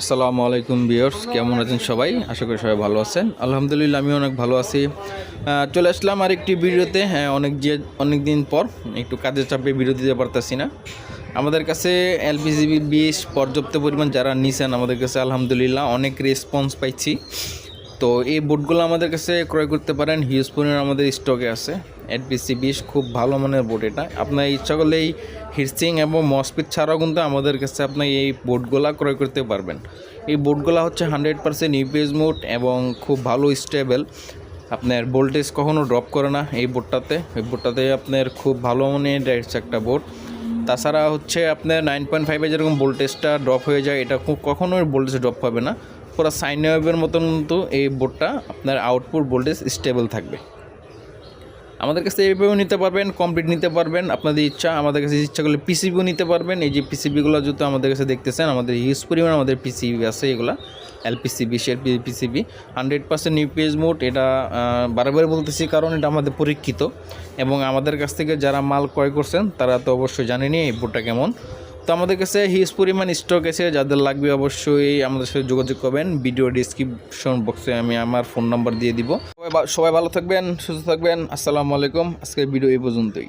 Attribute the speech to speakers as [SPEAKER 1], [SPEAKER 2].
[SPEAKER 1] আসসালামু আলাইকুম ভিউয়ার্স, কেমন আছেন সবাই? আশা করি সবাই ভালো আছেন। আলহামদুলিল্লাহ আমি অনেক ভালো আছি। চলে আসলাম আরেকটি ভিডিওতে। অনেক দিন পর একটু কাজের চাপে ভিডিও দিতে পারতেছি না। আমাদের কাছে এলপিজি বীজ পর্যাপ্ত পরিমাণ যারা নিছেন আমাদের কাছে আলহামদুলিল্লাহ অনেক রেসপন্স পাইছি। তো এই বোটগুলো আমাদের কাছে ক্রয় করতে পারেন, হিউজ পরিমাণ আমাদের স্টকে আছে। এলপিজি বীজ খুব ভালো মানের বোট। এটা আপনার ইচ্ছা করলে এই হিটসিং এবং মসপিট ছাড়াও কিন্তু আমাদের কাছে আপনি এই বোটগুলা ক্রয় করতে পারবেন। এই বোটগুলো হচ্ছে 100% ইউপিএস মোড এবং খুব ভালো স্টেবল। আপনার ভোল্টেজ কখনো ড্রপ করে না এই বোটটাতে আপনার খুব ভালো মানের একটা বোট। তাছাড়া হচ্ছে আপনার 9.5 যেরকম ভোল্টেজটা ড্রপ হয়ে যায়, এটা কখনোই ভোল্টেজ ড্রপ হবে না। পুরো সাইন ওয়েভের মতন কিন্তু এই বোর্ডটা আপনার আউটপুট ভোল্টেজ স্টেবল থাকবে। আমাদের কাছে এইভাবেও নিতে পারবেন, কমপ্লিট নিতে পারবেন আপনাদের ইচ্ছা। আমাদের কাছে ইচ্ছা করলে পিসিবিও নিতে পারবেন। এই যে পিসিবিগুলো যেহেতু আমাদের কাছে দেখতেছেন, আমাদের হিউজ পরিমাণ আমাদের পিসিবি আছে। এগুলা এলপিসিবি পিসিবি 100% ইউপিএস মোড। এটা বারবার বলতেছি কারণ এটা আমাদের পরীক্ষিত এবং আমাদের কাছ থেকে যারা মাল ক্রয় করছেন তারা তো অবশ্যই জানেনি এই বোর্ডটা কেমন। তো আমাদের কাছে হিউজ পরিমাণ স্টক আছে, যাদের লাগবে অবশ্যই আমাদের সাথে যোগাযোগ করবেন। ভিডিও ডিসক্রিপশন বক্সে আমি আমার ফোন নাম্বার দিয়ে দিব। সবাই ভালো থাকবেন, সুস্থ থাকবেন। আসসালামু আলাইকুম। আজকের ভিডিও এই পর্যন্তই।